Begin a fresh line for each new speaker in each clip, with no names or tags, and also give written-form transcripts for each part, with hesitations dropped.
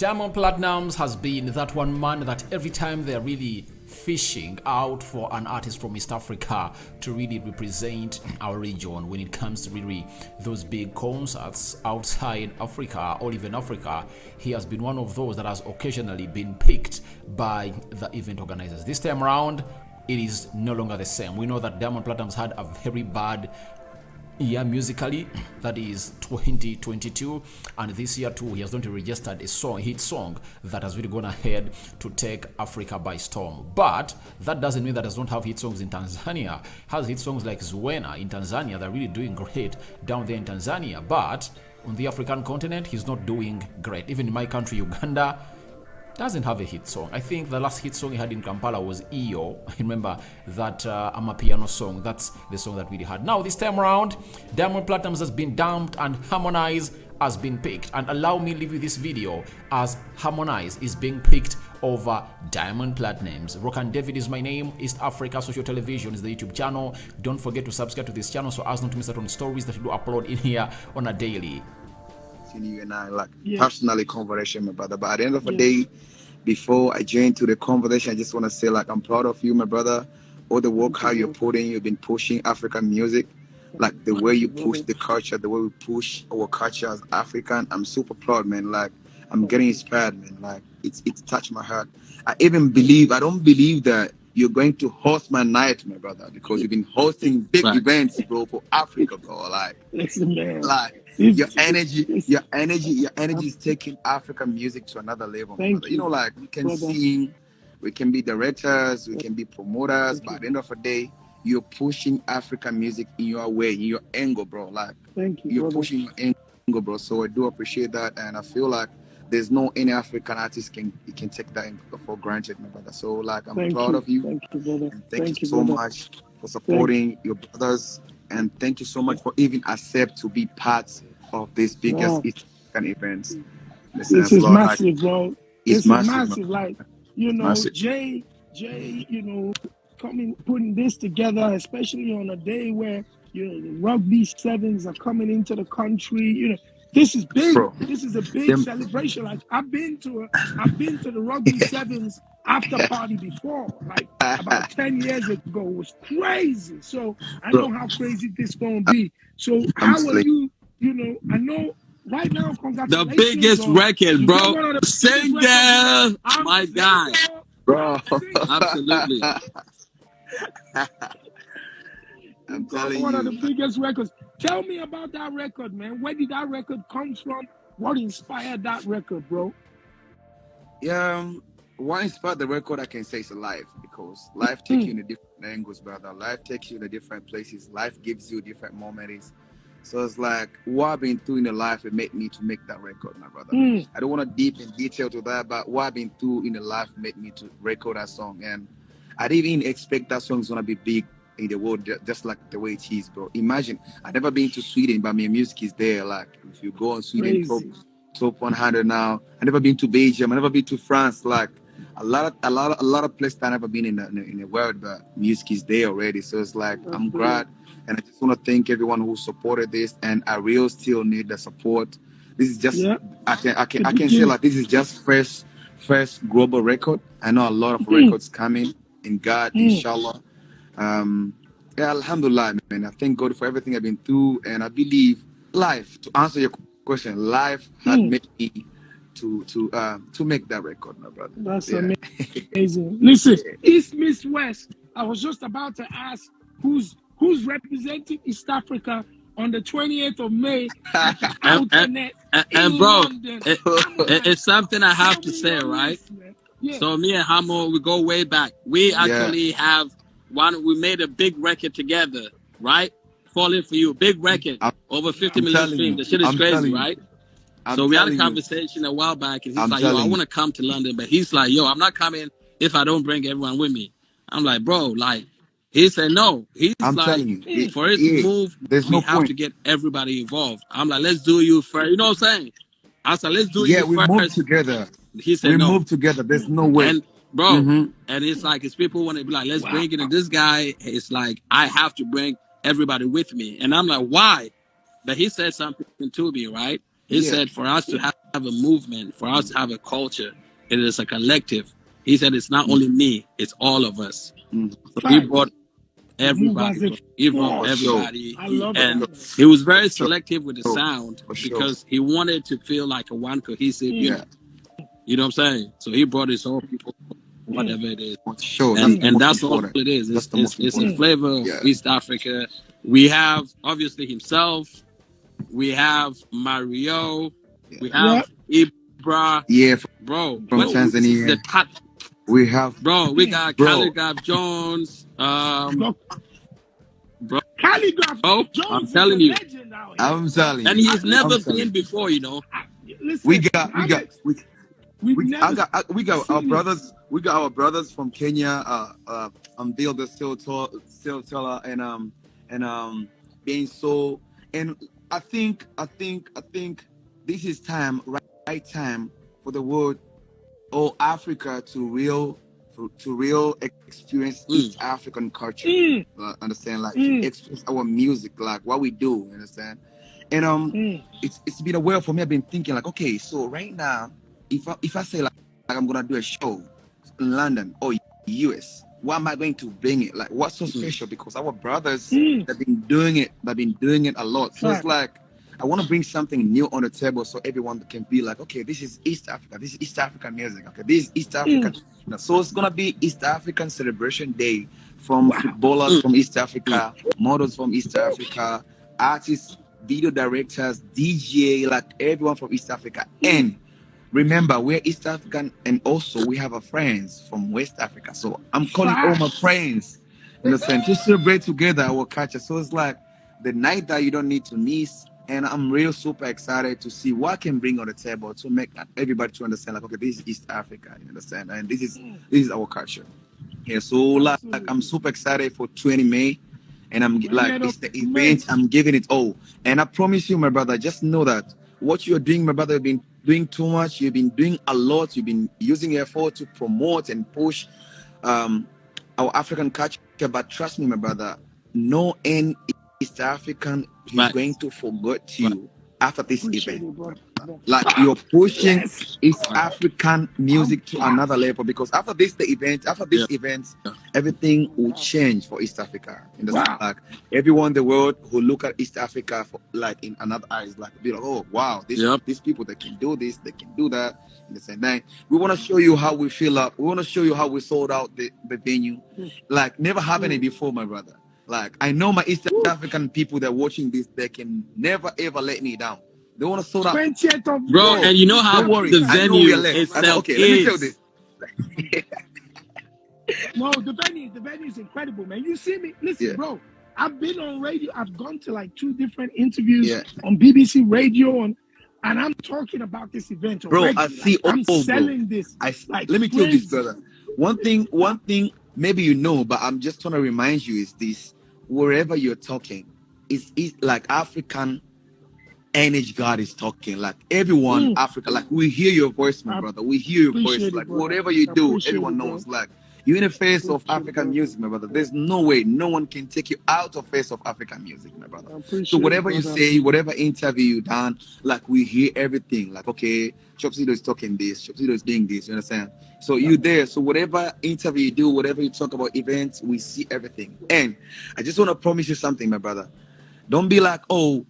Diamond Platnumz has been that one man that every time they're really fishing out for an artist from East Africa to really represent our region when it comes to really those big concerts outside Africa or even Africa, he has been one of those that has occasionally been picked by the event organizers. This time around, it is no longer the same. We know that Diamond Platnumz had a very bad year musically, that is 2022, and this year too he has not registered a hit song that has really gone ahead to take Africa by storm. But that doesn't mean that does not have hit songs in Tanzania. Has hit songs like Zuena in Tanzania. They're really doing great down there in Tanzania, but on the African continent he's not doing great. Even in my country, Uganda, doesn't have a hit song. I think the last hit song he had in Kampala was Iyo. I remember that Amapiano song. That's the song that we had. Now this time around, Diamond Platnumz has been dumped and Harmonize has been picked. And allow me to leave you this video as Harmonize is being picked over Diamond Platnumz. Rock and David is my name. East Africa Social Television is the YouTube channel. Don't forget to subscribe to this channel so as not to miss out on stories that we do upload in here on a daily.
You and I personally conversation, my brother. But at the end of the day, before I join to the conversation, I just want to say I'm proud of you, my brother. All the work how you're putting, you've been pushing African music, like the way you push the culture, the way we push our culture as African. I'm super proud, man. I'm getting inspired, man. It's touched my heart. I don't believe that you're going to host my night, my brother, because you've been hosting big events, bro, for Africa, bro.
Listen, man.
Your energy is taking African music to another level.
Thank you.
We can sing, we can be directors, we can be promoters, but at the end of the day, you're pushing African music in your way, in your angle, bro.
Thank you.
You're pushing your angle, bro. So I do appreciate that, and I feel like there's no any African artist can take that for granted, my brother. So I'm proud of you.
Thank you, brother.
And thank you so much for supporting your brothers, and thank you so much for even accept to be part of this biggest African event.
This is massive, bro.
It's massive.
Massive. Jay, putting this together, especially on a day where the rugby sevens are coming into the country. This is big.
Bro.
This is a big celebration. I've been to the rugby sevens after party before, about 10 years ago. It was crazy. So I know how crazy this gonna be. So how are you? I know right now. Congratulations.
The biggest record, bro. Single, my guy,
bro.
Absolutely.
I'm telling
one
you,
of the biggest records. Tell me about that record, man. Where did that record come from? What inspired that record, bro?
What inspired the record, I can say, is life, because life takes you in different angles, brother. Life takes you to different places. Life gives you different moments. So it's what I've been through in the life, it made me to make that record, my brother. I don't want to deep in detail to that, but what I've been through in the life made me to record that song. And I didn't even expect that song's gonna be big in the world, just like the way it is, bro. Imagine, I've never been to Sweden, but my music is there. If you go on Sweden top 100 now, I've never been to Belgium, I've never been to France. A lot of places I've never been in the world, but music is there already. So it's I'm glad, and I just want to thank everyone who supported this, and I really still need the support. This is just I can say this is just first global record. I know a lot of records coming in God, inshallah. Alhamdulillah, man. I thank God for everything I've been through, and I believe life, to answer your question, life had made me to make that record, my brother.
That's amazing. Listen, East Miss West. I was just about to ask who's representing East Africa on the 28th of May at the Outnet
and bro,
London.
it's something I have to say, right? So me and Hamo, we go way back. We actually have we made a big record together, right? Falling for You, big record, over 50 million streams. The shit is crazy, right? So we had a conversation a while back, and he's like, yo, I want to come to London, but he's like, yo, I'm not coming if I don't bring everyone with me. I'm like, bro, he said no. He's for it to move, we have to get everybody involved. I'm like, let's do you first. You know what I'm saying? I said, let's do you first.
Yeah, we moved together.
He said no.
We moved together. There's no way.
And bro, and it's his people want to be like, let's bring it. And this guy is like, I have to bring everybody with me. And I'm like, why? But he said something to me, right? He said for us to have have a movement, for us to have a culture, it is a collective. He said it's not only me, it's all of us. So he brought everybody, bro. He brought everybody.
I love
And
that.
he was very selective with the sound
For sure.
because he wanted to feel like a one cohesive unit. You know what I'm saying? So he brought his own people, whatever it is.
For sure.
And that's all it is. It's a flavor of East Africa. We have obviously himself. We have Mario. We have Ibra.
Yeah,
Bro.
from Tanzania. We have,
bro, we got Calligraph Jones. Bro,
Calligraph Jones,
I'm telling you.
I'm telling you.
And he's never been before, you know.
Listen,
we got our brothers. We got our brothers from Kenya. Bill the still teller and being so. And I think this is right time for the world or Africa to real experience East African culture. Understand, like to experience our music, like what we do. Understand, and it's been a while for me. I've been thinking like, okay, so right now, if I say like I'm gonna do a show in London or US, what am I going to bring it? Like, what's so special? Because our brothers have been doing it. They've been doing it a lot. So it's like, I want to bring something new on the table so everyone can be like, okay, this is East Africa. This is East African music. Okay, this is East African. So it's gonna be East African celebration day from footballers from East Africa, models from East Africa, artists, video directors, DJ, like everyone from East Africa. And remember, we're East African, and also we have our friends from West Africa. So I'm calling all my friends, you know, to celebrate together our culture. So it's like the night that you don't need to miss. And I'm real super excited to see what I can bring on the table to make everybody to understand, like, okay, this is East Africa, you understand? And this is our culture. Yeah, so like I'm super excited for 20 May. And I'm like, it's the event, I'm giving it all. And I promise you, my brother, just know that what you're doing, my brother, you've been doing too much, you've been doing a lot, you've been using your effort to promote and push our African culture. But trust me, my brother, no end East African is going to forget you after this event. Like, you're pushing East African music to another level, because after this event, everything will change for East Africa. Like everyone in the world who look at East Africa for, like, in another eyes, like, be like, oh wow, these people, they can do this, they can do that. In the same time, we want to show you how we fill up. We want to show you how we sold out the venue, like never happened before, my brother. Like, I know my East African people that are watching this, they can never ever let me down. They want to sort out.
Bro, and you know how the venue itself
okay, let me tell this.
No, the venue is incredible, man. You see me? Listen, bro. I've been on radio. I've gone to like 2 different interviews on BBC Radio, and I'm talking about this event already.
Bro, I see.
Like, I'm selling this.
Let me tell you this, brother. One thing, maybe you know, but I'm just trying to remind you is this: wherever you're talking, it's like African energy. God is talking, like everyone Africa. Like, we hear your voice, my brother. We hear your voice. Like, whatever you do, everyone knows. Like, you're in the face of African music, my brother. There's no way no one can take you out of face of African music, my brother. So whatever you say, whatever interview you done, like, we hear everything. Like, okay, Chopsido is talking this, Chopsido is doing this, you understand? So you there. So whatever interview you do, whatever you talk about events, we see everything. And I just want to promise you something, my brother. Don't be like, oh,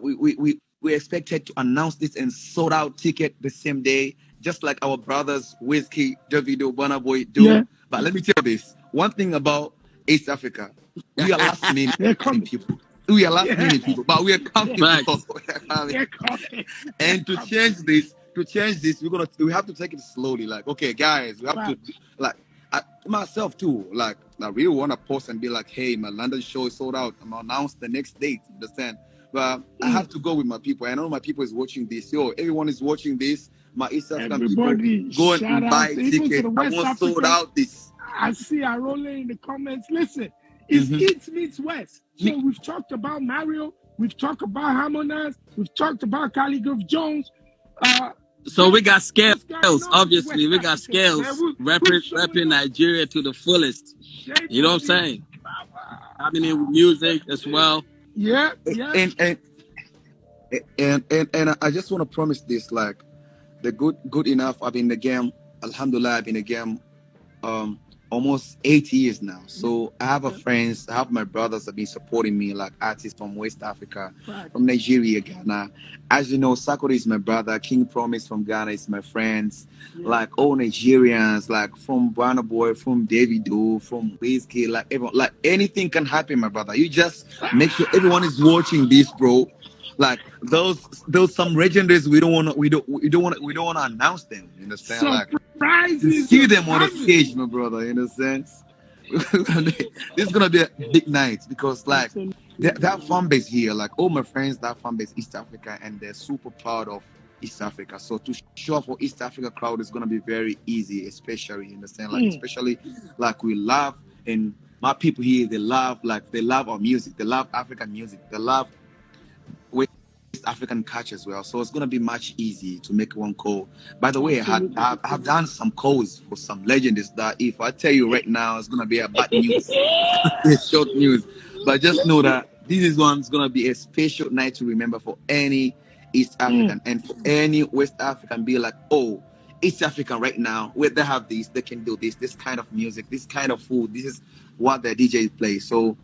we expected to announce this and sold out ticket the same day, just like our brothers Whiskey, Davido, Burna Boy do. Yeah. But let me tell you this: one thing about East Africa, we are last minute people. We are last minute people, but we are coming. And to change this, we have to take it slowly. Like, okay, guys, we have to, like, myself too. Like, I really want to post and be like, hey, my London show is sold out. I'm gonna announce the next date. Understand? But I have to go with my people. I know my people is watching this. Yo, everyone is watching this. My East African people, go and buy tickets. I want sold out this.
I see Arole in the comments. Listen, it's East meets West. So we've talked about Mario. We've talked about Harmonize. We've talked about Calligraph Jones.
So we got scales. Obviously, we got scales. Repping Nigeria to the fullest. You know what I'm saying? Happening with music as well.
Yeah.
And I just want to promise this, like, the good enough. I've been in the game. Alhamdulillah, I've been in the game almost 8 years now. So I have friends, I have my brothers that have been supporting me, like artists from West Africa, from Nigeria, Ghana. As you know, Sakura is my brother, King Promise from Ghana is my friends, like all Nigerians, like from Burna Boy, from Davido, from Whiskey, like everyone, like anything can happen, my brother. You just make sure everyone is watching this, bro. Like those some legendaries we don't want to announce them. You understand? Like to see them on the stage, my brother. You understand? This is gonna be a big night because like that fan base here, like all my friends, that fan base East Africa, and they're super proud of East Africa. So to show up for East Africa crowd is gonna be very easy, especially you understand, like especially like we love and my people here they love our music, they love African music, they love West African culture as well. So it's gonna be much easy to make one call. By the way, I have done some calls for some legends that if I tell you right now, it's gonna be a bad news, it's short news. But just know that this is one's gonna be a special night to remember for any East African and for any West African. Be like, oh, East African right now, where they have this, they can do this kind of music, this kind of food. This is what the DJ plays. So,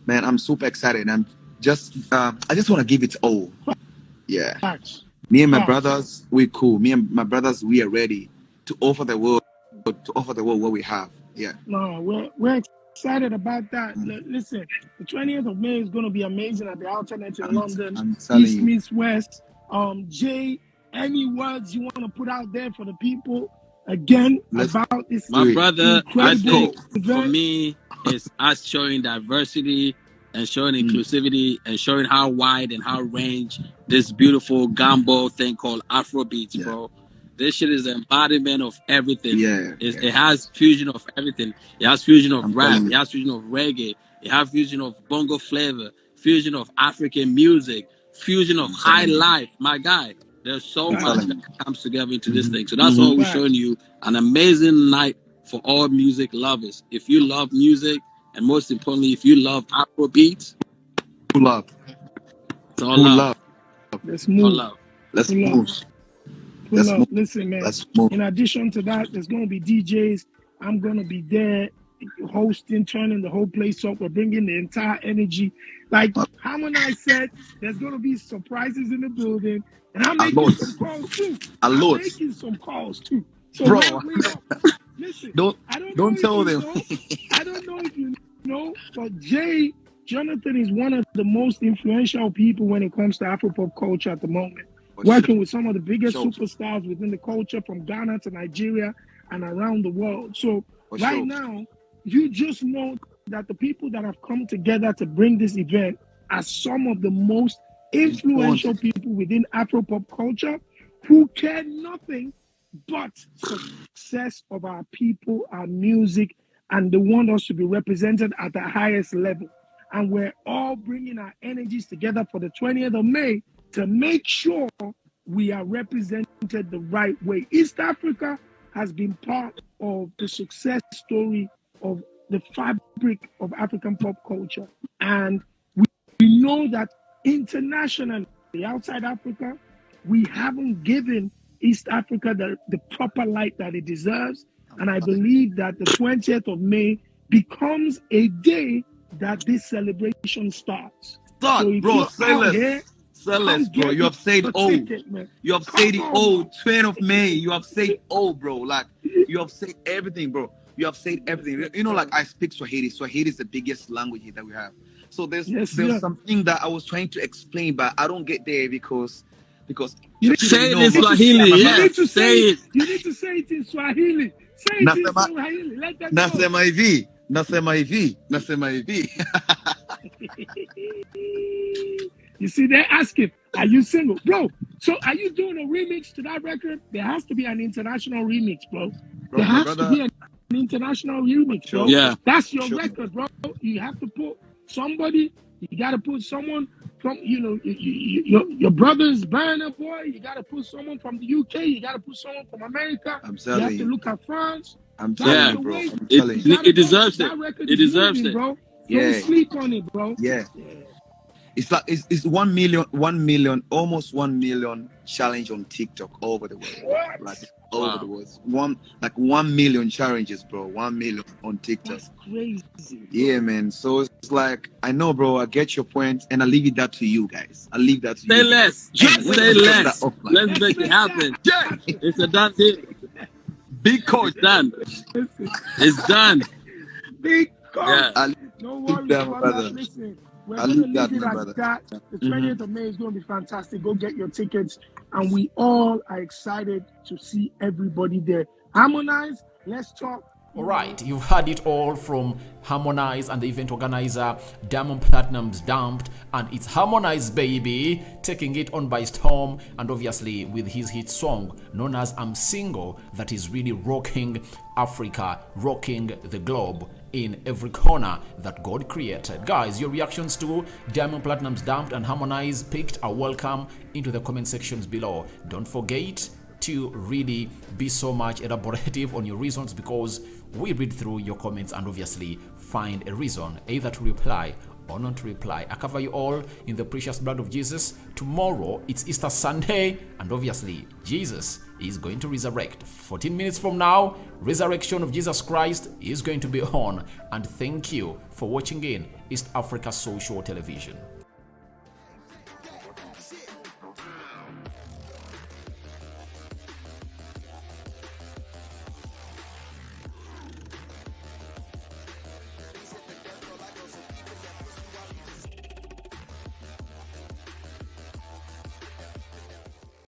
man, I'm super excited. I'm just I just want to give it all. Yeah. Me and my brothers, we're cool. Me and my brothers, we are ready to offer the world what we have. Yeah.
No, we're excited about that. Listen, the 20th of May is going to be amazing at the Alternate in London. East meets West. Jay, any words you want to put out there for the people again about this?
My brother, I think for me, it's us showing diversity and showing inclusivity and showing how wide and how range this beautiful gumbo thing called Afrobeats, bro. This shit is the embodiment of everything. It has fusion of everything. It has fusion of rap. It has fusion of reggae. It has fusion of bongo flavor. Fusion of African music. Fusion of high life. My guy, there's so much that comes together into this thing. So that's all we're showing you. An amazing night for all music lovers. If you love music, and most importantly, if you love Afrobeats,
love.
It's all love.
Let's move.
Let's move.
Listen, man. In addition to that, there's going to be DJs. I'm going to be there hosting, turning the whole place up. We're bringing the entire energy. Like Harmonize said, there's going to be surprises in the building. And I'm making some calls too. So
bro,
listen,
don't tell them.
I don't know if you know, but Jay Jonathan is one of the most influential people when it comes to Afropop culture at the moment. Working with some of the biggest superstars within the culture from Ghana to Nigeria and around the world. So now, you just know that the people that have come together to bring this event are some of the most influential people within Afropop culture who care nothing but success of our people, our music, and they want us to be represented at the highest level. And we're all bringing our energies together for the 20th of May to make sure we are represented the right way. East Africa has been part of the success story of the fabric of African pop culture. And we know that internationally, outside Africa, we haven't given East Africa the proper light that it deserves. And I believe that the 20th of May becomes a day that this celebration starts.
So bro, say less, bro. You have said all. You have said it all. 20th of May. You have said all, bro. Like you have said everything, bro. You have said everything. You know, like I speak Swahili. Swahili is the biggest language that we have. So there's something that I was trying to explain, but I don't get there because
you say it in Swahili.
You need to say it. You need to say it in Swahili. Say it in Swahili. Let them know.
Nasema hivi.
You see, they're asking, are you single? Bro, so are you doing a remix to that record? There has to be an international remix, bro. There has to be an international remix, bro.
Yeah.
That's your record, bro. You have to put somebody, you got to put someone from, your brother's Burna Boy. You got to put someone from the UK. You got to put someone from America. You have to look at France.
I'm telling you, bro.
It deserves it. It deserves it,
bro. Don't sleep on it, bro.
Yeah. It's like it's 1 million, almost 1 million challenge on TikTok all over the world.
What?
Like all over the world. 1 million challenges, bro. 1 million on TikTok.
That's crazy.
Yeah, man. So it's like I know, bro. I get your point, and I leave that to you guys. I leave that to
Say
you.
less. Say less. Let's make it happen.
Yeah.
It's a done deal.
Big coach.
It's done. It's done.
Big coach.
Yeah.
No worries,
that,
brother.
brother.
Listen, we're
I'll
going to
leave that,
leave it
my
at
brother.
that. The 20th of May is going to be fantastic. Go get your tickets. And we all are excited to see everybody there. Harmonize, let's talk.
All right, you've heard it all from Harmonize and the event organizer Diamond Platnumz Dumped, and it's Harmonize baby taking it on by storm, and obviously with his hit song known as I'm Single that is really rocking Africa, rocking the globe in every corner that God created. Guys, your reactions to Diamond Platnumz Dumped and Harmonize Picked are welcome into the comment sections below. Don't forget to really be so much elaborative on your reasons, because we read through your comments and obviously find a reason either to reply or not to reply. I cover you all in the precious blood of Jesus. Tomorrow it's Easter Sunday, and obviously Jesus is going to resurrect. 14 minutes from now, resurrection of Jesus Christ is going to be on. And thank you for watching in East Africa Social Television.